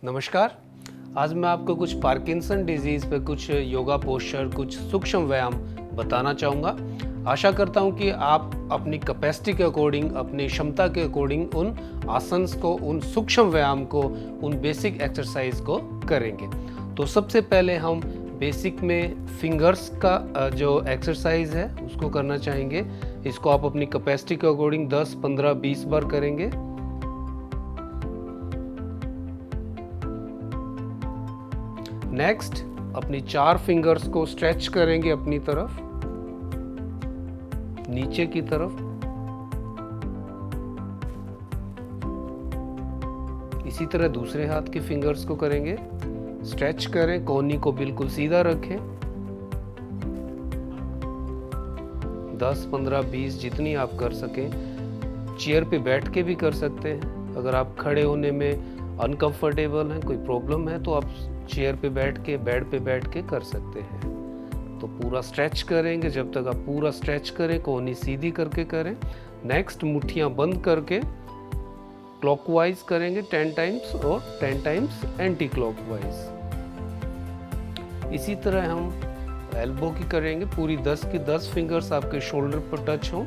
नमस्कार। आज मैं आपको कुछ पार्किंसन डिजीज़ पे कुछ योगा पोस्चर, कुछ सूक्ष्म व्यायाम बताना चाहूँगा। आशा करता हूँ कि आप अपनी कैपेसिटी के अकॉर्डिंग, अपनी क्षमता के अकॉर्डिंग उन आसन्स को, उन सूक्ष्म व्यायाम को, उन बेसिक एक्सरसाइज को करेंगे। तो सबसे पहले हम बेसिक में फिंगर्स का जो एक्सरसाइज है उसको करना चाहेंगे। इसको आप अपनी कैपेसिटी के अकॉर्डिंग 10, 15, 20 बार करेंगे। नेक्स्ट, अपनी 4 फिंगर्स को स्ट्रेच करेंगे अपनी तरफ, नीचे की तरफ। इसी तरह दूसरे हाथ की फिंगर्स को करेंगे, स्ट्रेच करें, कोहनी को बिल्कुल सीधा रखें। 10, 15, 20 जितनी आप कर सकें। चेयर पे बैठ के भी कर सकते हैं। अगर आप खड़े होने में अनकंफर्टेबल हैं, कोई प्रॉब्लम है, तो आप चेयर पे बैठ के, बेड पे बैठ के कर सकते हैं। तो पूरा स्ट्रेच करेंगे। जब तक आप पूरा स्ट्रेच करें, कोहनी सीधी करके करें। नेक्स्ट, मुट्ठियां बंद करके क्लॉकवाइज करेंगे 10 टाइम्स और 10 टाइम्स एंटी क्लॉकवाइज। इसी तरह हम एल्बो की करेंगे। पूरी 10 की 10 फिंगर्स आपके शोल्डर पर टच हों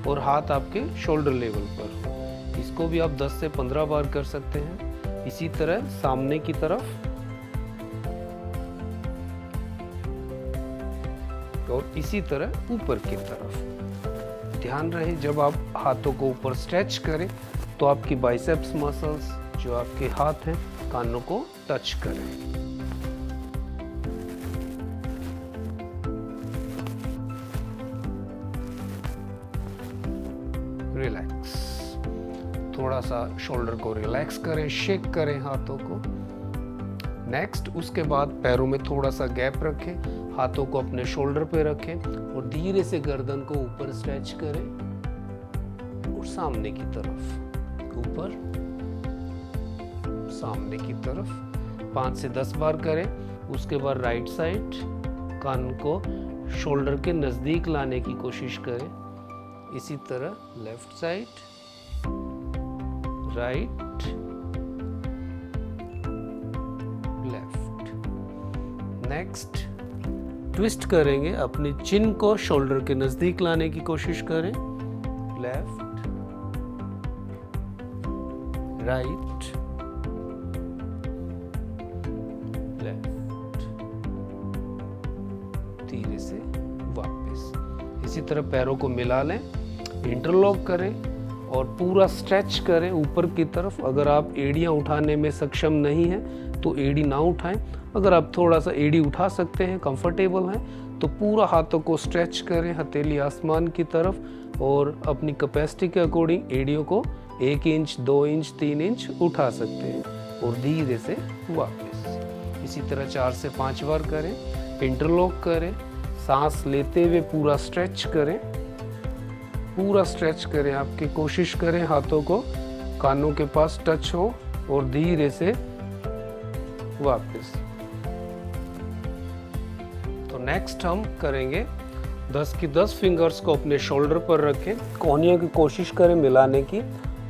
और हाथ आपके शोल्डर लेवल पर हो। इसको भी आप 10 से 15 बार कर सकते हैं। इसी तरह सामने की तरफ और इसी तरह ऊपर की तरफ। ध्यान रहे, जब आप हाथों को ऊपर स्ट्रेच करें तो आपकी बाइसेप्स मसल्स, जो आपके हाथ हैं, कानों को टच करें। रिलैक्स, थोड़ा सा शोल्डर को रिलैक्स करें, शेक करें हाथों को। नेक्स्ट, उसके बाद पैरों में थोड़ा सा गैप रखें, हाथों को अपने शोल्डर पे रखें और धीरे से गर्दन को ऊपर स्ट्रेच करें और सामने की तरफ, ऊपर सामने की तरफ 5 से 10 बार करें। उसके बाद राइट साइड, कान को शोल्डर के नजदीक लाने की कोशिश करें। इसी तरह left side, right, left. Next, twist करेंगे, अपनी चिन को शोल्डर के नजदीक लाने की कोशिश करें। लेफ्ट, राइट, लेफ्ट, धीरे से वापस। इसी तरह पैरों को मिला लें, इंटरलॉक करें और पूरा स्ट्रेच करें ऊपर की तरफ। अगर आप एड़ियां उठाने में सक्षम नहीं हैं तो एड़ी ना उठाएं। अगर आप थोड़ा सा एड़ी उठा सकते हैं, कंफर्टेबल हैं, तो पूरा हाथों को स्ट्रेच करें, हथेली आसमान की तरफ, और अपनी कैपेसिटी के अकॉर्डिंग एड़ियों को 1 इंच, 2 इंच, 3 इंच उठा सकते हैं और धीरे से वापस। इसी तरह 4 से 5 बार करें। इंटरलॉक करें, सांस लेते हुए पूरा स्ट्रेच करें, पूरा स्ट्रेच करें। आपकी कोशिश करें हाथों को कानों के पास टच हो और धीरे से वापस। तो नेक्स्ट हम करेंगे 10 की 10 फिंगर्स को अपने शोल्डर पर रखें, कोहनियों की कोशिश करें मिलाने की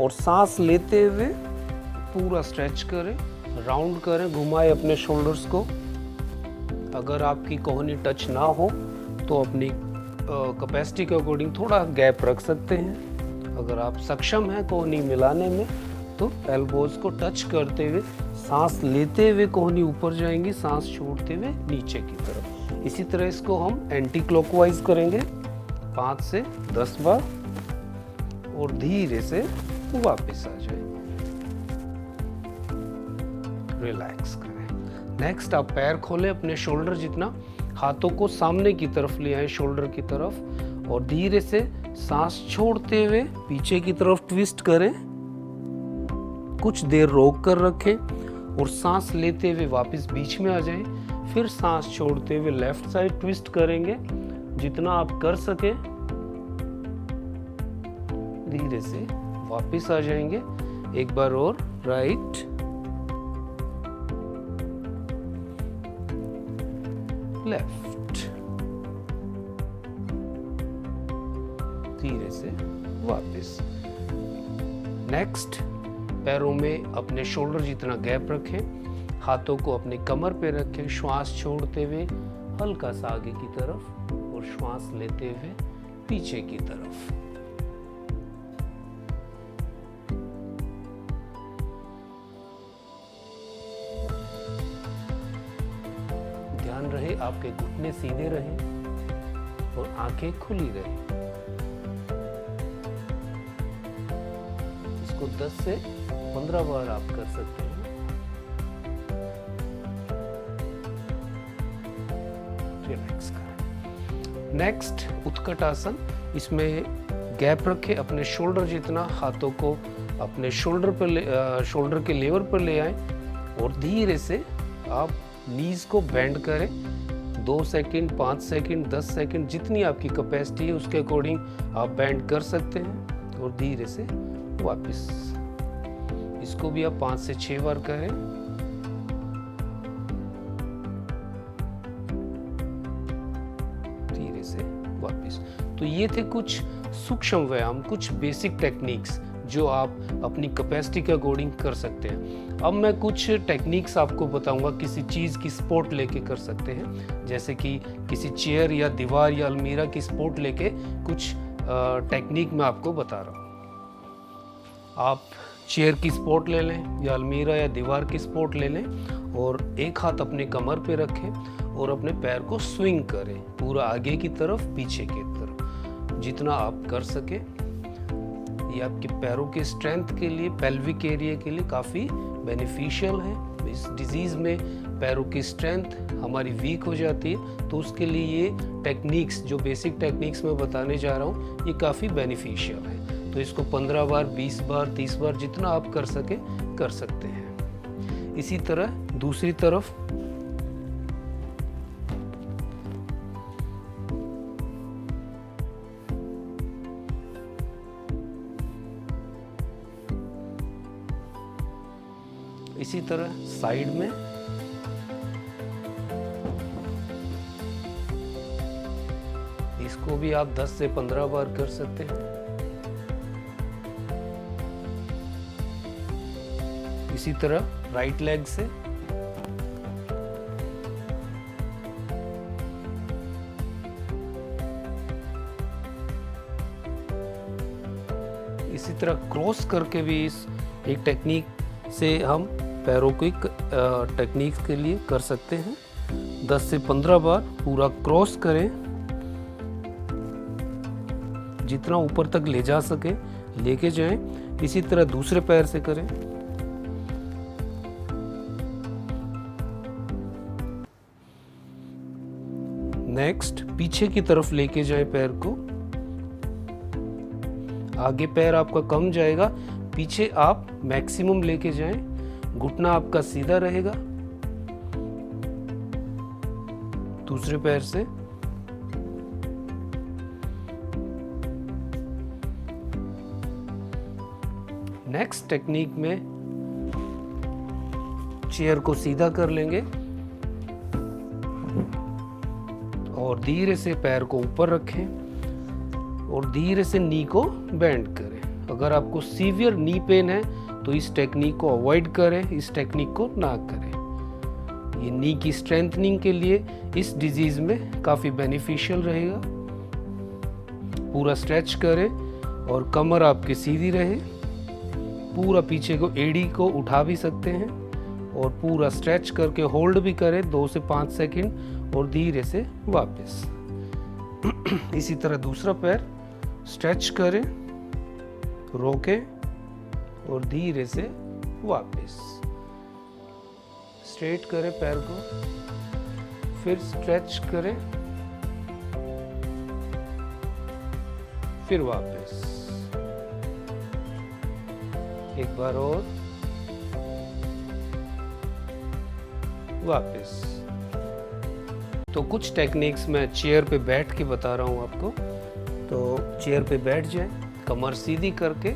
और सांस लेते हुए पूरा स्ट्रेच करें, राउंड करें, घुमाएं अपने शोल्डर्स को। अगर आपकी कोहनी टच ना हो तो अपनी कैपेसिटी के अकॉर्डिंग थोड़ा गैप रख सकते हैं। अगर आप सक्षम हैं कोहनी मिलाने में तो एल्बोज को टच करते हुए सांस लेते हुए कोहनी ऊपर जाएंगी, सांस छोड़ते हुए नीचे की तरफ। इसी तरह इसको हम एंटी क्लॉकवाइज करेंगे 5 से 10 बार और धीरे से वापस आ जाए। रिलैक्स करें। नेक्स्ट, आप पैर खोलें अपने शोल्डर जितना, हाथों को सामने की तरफ ले आए, शोल्डर की तरफ, और धीरे से सांस छोड़ते हुए पीछे की तरफ ट्विस्ट करें। कुछ देर रोक कर रखें और सांस लेते हुए वापस बीच में आ जाएं। फिर सांस छोड़ते हुए लेफ्ट साइड ट्विस्ट करेंगे, जितना आप कर सके। धीरे से वापस आ जाएंगे। एक बार और, राइट, लेफ्ट, धीरे से वापस। नेक्स्ट, पैरों में अपने शोल्डर जितना गैप रखें, हाथों को अपनी कमर पे रखें, श्वास छोड़ते हुए हल्का सा आगे की तरफ और श्वास लेते हुए पीछे की तरफ। ध्यान रहे आपके घुटने सीधे रहें और आंखें खुली रहें। इसको 10 से 15 बार आप कर सकते हैं। रिलैक्स करें। नेक्स्ट उत्कट आसन। इसमें गैप रखें, अपने शोल्डर जितना, हाथों को अपने शोल्डर के लेवल पर ले आएं और धीरे से आप नीज को बेंड करें। 2 सेकंड, 5 सेकंड, 10 सेकंड, जितनी आपकी कैपेसिटी है उसके अकॉर्डिंग आप बेंड कर सकते हैं और धीरे से वापस। इसको भी आप 5 से 6 बार करें। धीरे से वापस। तो ये थे कुछ सूक्ष्म व्यायाम, कुछ बेसिक टेक्निक्स जो आप अपनी कैपेसिटी के अकॉर्डिंग कर सकते हैं। अब मैं कुछ टेक्निक्स आपको बताऊंगा, किसी चीज़ की सपोर्ट लेके कर सकते हैं, जैसे कि किसी चेयर या दीवार या अलमीरा की सपोर्ट लेके कुछ टेक्निक मैं आपको बता रहा हूँ। आप चेयर की सपोर्ट ले लें या अलमीरा या दीवार की सपोर्ट ले लें और एक हाथ अपने कमर पे रखें और अपने पैर को स्विंग करें, पूरा आगे की तरफ, पीछे की तरफ, जितना आप कर सके। ये आपके पैरों के स्ट्रेंथ के लिए, पेल्विक एरिया के लिए काफ़ी बेनिफिशियल है। इस डिजीज़ में पैरों की स्ट्रेंथ हमारी वीक हो जाती है, तो उसके लिए ये टेक्निक्स, जो बेसिक टेक्निक्स मैं बताने जा रहा हूँ, ये काफ़ी बेनिफिशियल है। तो इसको 15 बार, 20 बार, 30 बार, जितना आप कर सके कर सकते हैं। इसी तरह दूसरी तरफ इसी तरह साइड में इसको भी आप 10 से 15 बार कर सकते हैं। इसी तरह राइट लेग से इसी तरह क्रॉस करके भी इस एक टेक्निक से हम पैरों की टेक्निक के लिए कर सकते हैं। 10 से 15 बार पूरा क्रॉस करें, जितना ऊपर तक ले जा सके लेके जाएं। इसी तरह दूसरे पैर से करें। नेक्स्ट पीछे की तरफ लेके जाएं पैर को। आगे पैर आपका कम जाएगा, पीछे आप मैक्सिमम लेके जाएं। घुटना आपका सीधा रहेगा। दूसरे पैर से नेक्स्ट टेक्निक में चेयर को सीधा कर लेंगे और धीरे से पैर को ऊपर रखें और धीरे से नी को बेंड करें। अगर आपको सीवियर नी पेन है तो इस टेक्निक को अवॉइड करें, इस टेक्निक को ना करें। ये नी की स्ट्रेंथनिंग के लिए इस डिजीज में काफ़ी बेनिफिशियल रहेगा। पूरा स्ट्रेच करें और कमर आपकी सीधी रहे। पूरा पीछे को एड़ी को उठा भी सकते हैं और पूरा स्ट्रेच करके होल्ड भी करें 2 से 5 सेकंड और धीरे से वापस। इसी तरह दूसरा पैर स्ट्रेच करें, रोकें और धीरे से वापस। स्ट्रेट करें पैर को, फिर स्ट्रेच करें, फिर वापस। एक बार और वापस। तो कुछ टेक्निक्स मैं चेयर पे बैठ के बता रहा हूँ आपको। तो चेयर पे बैठ जाएं, कमर सीधी करके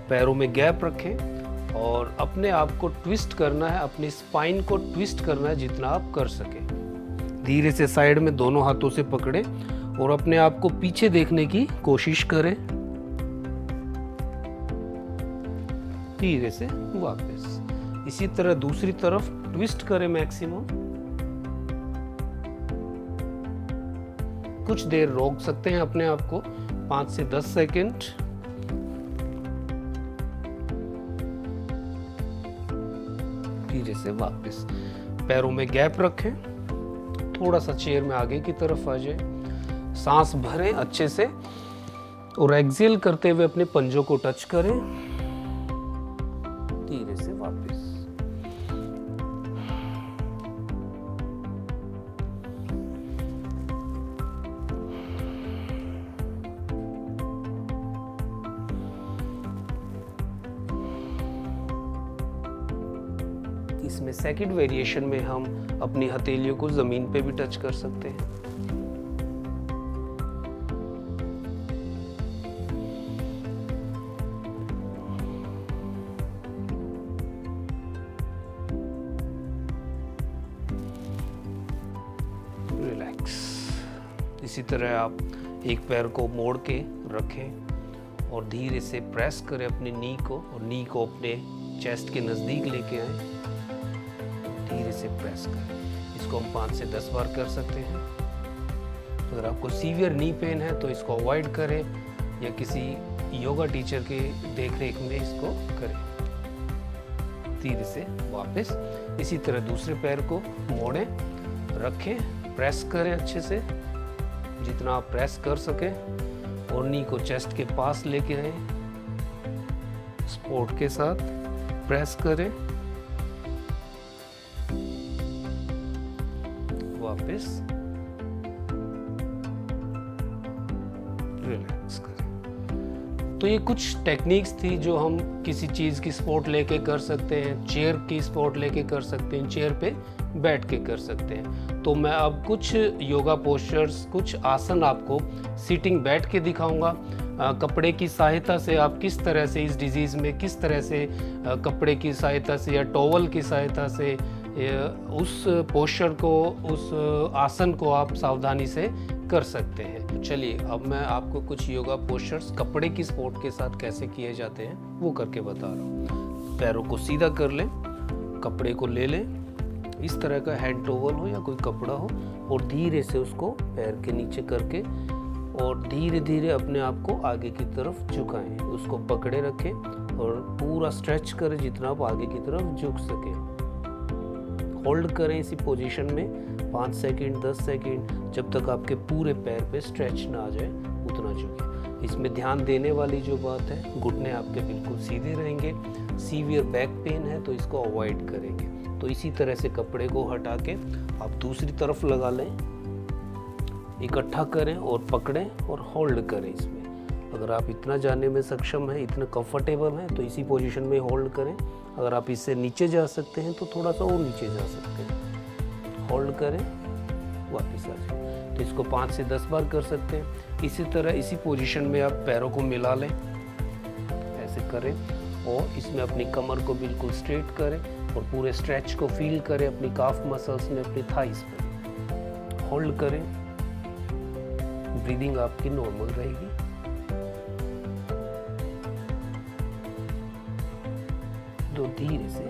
पैरों में गैप रखें और अपने आप को ट्विस्ट करना है, अपनी स्पाइन को ट्विस्ट करना है जितना आप कर सकें। धीरे से साइड में दोनों हाथों से पकड़ें और अपने आप को पीछे देखने की कोशिश करें। धीरे से वापस। इसी तरह दूसरी तरफ ट्विस्ट करें मैक्सिमम। कुछ देर रोक सकते हैं अपने आप को, 5 से 10 सेकंड। धीरे से वापस। पैरों में गैप रखें, थोड़ा सा चेयर में आगे की तरफ आ जाए। सांस भरें अच्छे से और एक्सहेल करते हुए अपने पंजों को टच करें। धीरे से वापस। इसमें सेकंड वेरिएशन में हम अपनी हथेलियों को जमीन पे भी टच कर सकते हैं। रिलैक्स। इसी तरह आप एक पैर को मोड़ के रखें और धीरे से प्रेस करें अपनी नी को, और नी को अपने चेस्ट के नज़दीक लेके आए। धीरे से प्रेस करें। इसको हम 5 से 10 बार कर सकते हैं। अगर आपको सीवियर नी पेन है तो इसको अवॉइड करें या किसी योगा टीचर के देखरेख में इसको करें। धीरे से वापस। इसी तरह दूसरे पैर को मोड़ें, रखें, प्रेस करें अच्छे से, जितना आप प्रेस कर सकें, और नी को चेस्ट के पास लेके आए। सपोर्ट के साथ प्रेस करें, वापस रिलैक्स करें। तो ये कुछ टेक्निक्स थी जो हम किसी चीज़ की सपोर्ट लेके कर सकते हैं, चेयर की सपोर्ट लेके कर सकते हैं, चेयर पे बैठ के कर सकते हैं। तो मैं अब कुछ योगा पोस्चर्स, कुछ आसन आपको सिटिंग बैठ के दिखाऊंगा। कपड़े की सहायता से आप किस तरह से इस डिजीज़ में किस तरह से कपड़े की सहायता से या टॉवल की सहायता से उस पोस्चर को, उस आसन को आप सावधानी से कर सकते हैं। तो चलिए अब मैं आपको कुछ योगा पोस्चर्स कपड़े की सपोर्ट के साथ कैसे किए जाते हैं वो करके बता रहा हूँ। पैरों को सीधा कर लें, कपड़े को ले लें, इस तरह का हैंड टॉवल हो या कोई कपड़ा हो, और धीरे से उसको पैर के नीचे करके और धीरे धीरे अपने आप को आगे की तरफ झुकाएं। उसको पकड़े रखें और पूरा स्ट्रेच करें जितना आप आगे की तरफ झुक सकें। होल्ड करें इसी पोजीशन में 5 सेकंड, 10 सेकंड, जब तक आपके पूरे पैर पे स्ट्रेच ना आ जाए उतना झुकें। इसमें ध्यान देने वाली जो बात है, घुटने आपके बिल्कुल सीधे रहेंगे। सीवियर बैक पेन है तो इसको अवॉइड करेंगे। तो इसी तरह से कपड़े को हटा के आप दूसरी तरफ लगा लें, इकट्ठा करें और पकड़ें और होल्ड करें। इसमें अगर आप इतना जाने में सक्षम हैं, इतना कंफर्टेबल हैं, तो इसी पोजीशन में होल्ड करें। अगर आप इससे नीचे जा सकते हैं तो थोड़ा सा और नीचे जा सकते हैं। होल्ड करें, वापस आ जाए। तो इसको 5 से 10 बार कर सकते हैं। इसी तरह इसी पोजीशन में आप पैरों को मिला लें, ऐसे करें, और इसमें अपनी कमर को बिल्कुल स्ट्रेट करें और पूरे स्ट्रेच को फील करें अपनी काफ मसल्स में, अपनी थाइस में। होल्ड करें, ब्रीदिंग आपकी नॉर्मल रहेगी। तो धीरे से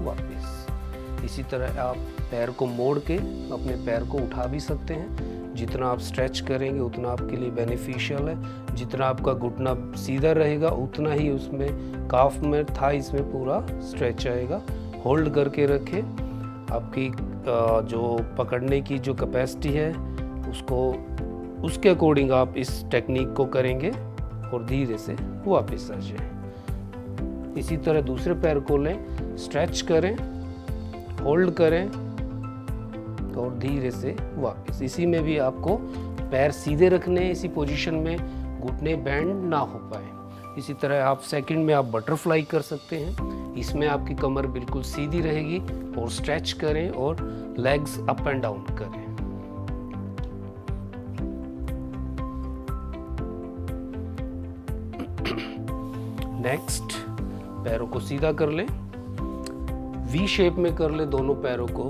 वापस। इसी तरह आप पैर को मोड़ के अपने पैर को उठा भी सकते हैं। जितना आप स्ट्रेच करेंगे उतना आपके लिए बेनिफिशियल है। जितना आपका घुटना सीधा रहेगा उतना ही उसमें काफ में, थाइस में पूरा स्ट्रेच आएगा। होल्ड करके रखें। आपकी जो पकड़ने की जो कैपेसिटी है उसको, उसके अकॉर्डिंग आप इस टेक्निक को करेंगे और धीरे से वापस आ जाए। इसी तरह दूसरे पैर को लें, स्ट्रेच करें, होल्ड करें और धीरे से वापस। इसी में भी आपको पैर सीधे रखने हैं, इसी पोजीशन में घुटने बैंड ना हो पाए। इसी तरह आप सेकंड में आप बटरफ्लाई कर सकते हैं। इसमें आपकी कमर बिल्कुल सीधी रहेगी और स्ट्रेच करें और लेग्स अप एंड डाउन करें। नेक्स्ट, पैरों को सीधा कर लें, वी शेप में कर लें दोनों पैरों को,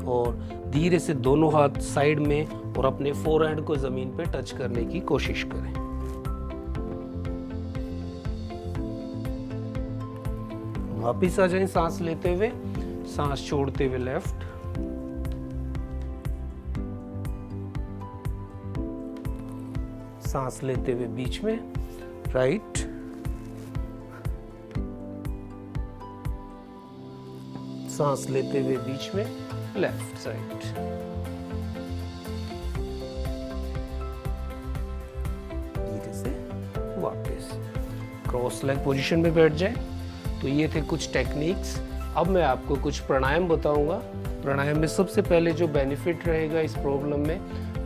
और धीरे से दोनों हाथ साइड में और अपने फोरहेड को जमीन पे टच करने की कोशिश करें। वापिस आ जाएं सांस लेते हुए, सांस छोड़ते हुए लेफ्ट, सांस लेते हुए बीच में राइट, सांस लेते हुए बीच में लेफ्ट साइड। धीरे से वापस क्रॉस लेग पोजीशन में बैठ जाए। तो ये थे कुछ टेक्निक्स। अब मैं आपको कुछ प्राणायाम बताऊंगा। प्राणायाम में सबसे पहले जो बेनिफिट रहेगा इस प्रॉब्लम में,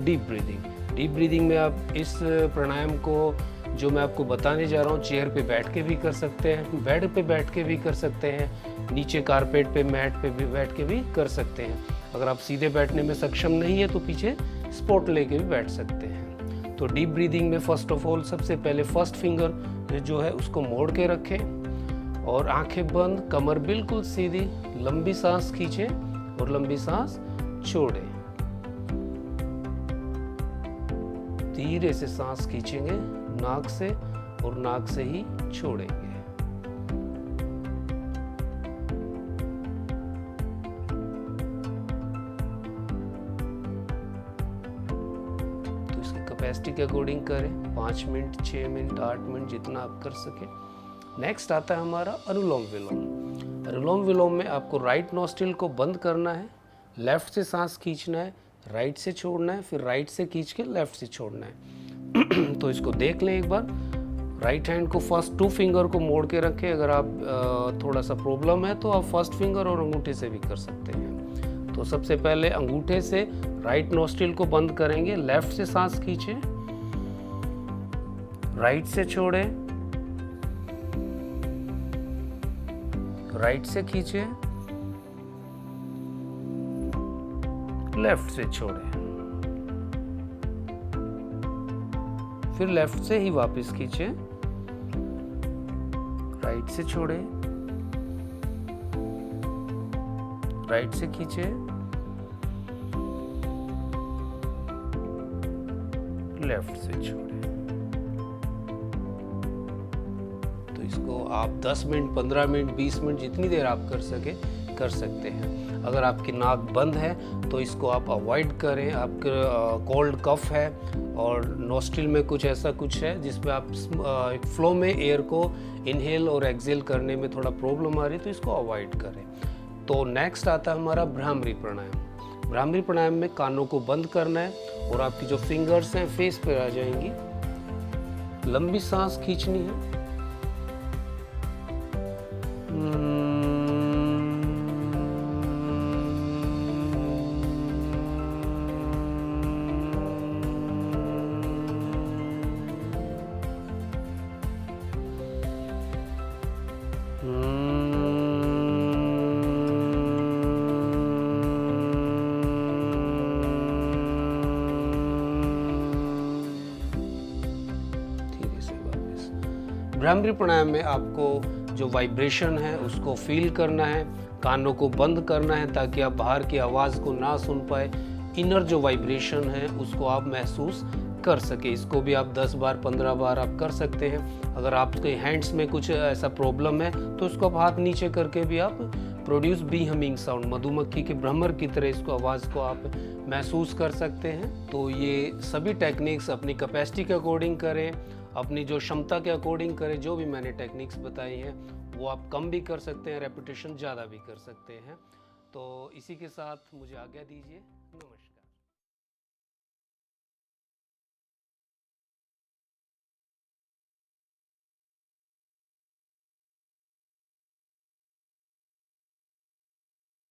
डीप ब्रीदिंग। डीप ब्रीदिंग में आप इस प्राणायाम को जो मैं आपको बताने जा रहा हूँ, चेयर पे बैठ के भी कर सकते हैं, बेड पे बैठ के भी कर सकते हैं, नीचे कारपेट पे, मैट पे भी बैठ के भी कर सकते हैं। अगर आप सीधे बैठने में सक्षम नहीं है तो पीछे सपोर्ट लेके भी बैठ सकते हैं। तो डीप ब्रीदिंग में फर्स्ट ऑफ ऑल सबसे पहले फर्स्ट फिंगर जो है उसको मोड़ के रखें और आंखें बंद, कमर बिल्कुल सीधी, लंबी सांस खींचें और लंबी सांस छोड़ें। धीरे से सांस खींचेंगे नाक से और नाक से ही छोड़ेंगे। तो इसकी कैपेसिटी के अकॉर्डिंग करें, 5 मिनट, 6 मिनट, 8 मिनट, जितना आप कर सके। नेक्स्ट आता है हमारा अनुलोम विलोम। अनुलोम विलोम में आपको राइट नोस्ट्रिल को बंद करना है, लेफ्ट से सांस खींचना है, राइट से छोड़ना है, फिर राइट से खींच के लेफ्ट से छोड़ना है। तो इसको देख लें एक बार। राइट हैंड को फर्स्ट 2 फिंगर को मोड़ के रखें। अगर आप थोड़ा सा प्रॉब्लम है तो आप फर्स्ट फिंगर और अंगूठे से भी कर सकते हैं। तो सबसे पहले अंगूठे से राइट नोस्ट्रिल को बंद करेंगे, लेफ्ट से सांस खींचें, राइट से छोड़ें, राइट से खींचें, लेफ्ट से छोड़ें, फिर लेफ्ट से ही वापस खींचें, राइट से छोड़ें, राइट से खींचें, लेफ्ट से छोड़ें। तो इसको आप 10 मिनट, 15 मिनट, 20 मिनट, जितनी देर आप कर सके कर सकते हैं। अगर आपकी नाक बंद है तो इसको आप अवॉइड करें। आपके कोल्ड कफ है और नोस्ट्रिल में कुछ ऐसा कुछ है जिसमें आप फ्लो में एयर को इनहेल और एक्सेल करने में थोड़ा प्रॉब्लम आ रही है, तो इसको अवॉइड करें। तो नेक्स्ट आता है हमारा भ्रामरी प्राणायाम। भ्रामरी प्राणायाम में कानों को बंद करना है और आपकी जो फिंगर्स हैं फेस पे आ जाएंगी, लंबी सांस खींचनी है, भ्रामरी प्राणायाम में आपको जो वाइब्रेशन है उसको फील करना है, कानों को बंद करना है ताकि आप बाहर की आवाज़ को ना सुन पाए। इनर जो वाइब्रेशन है उसको आप महसूस कर सके। इसको भी आप 10 बार 15 बार आप कर सकते हैं। अगर आपके हैंड्स में कुछ ऐसा प्रॉब्लम है तो उसको आप हाथ नीचे करके भी आप प्रोड्यूस बी हमिंग साउंड, मधुमक्खी के भ्रमर की तरह इसको आवाज़ को आप महसूस कर सकते हैं। तो ये सभी टेक्निक्स अपनी कैपेसिटी के अकॉर्डिंग करें, अपनी जो क्षमता के अकॉर्डिंग करें। जो भी मैंने टेक्निक्स बताई हैं वो आप कम भी कर सकते हैं, रेपिटेशन ज़्यादा भी कर सकते हैं। तो इसी के साथ मुझे आज्ञा दीजिए।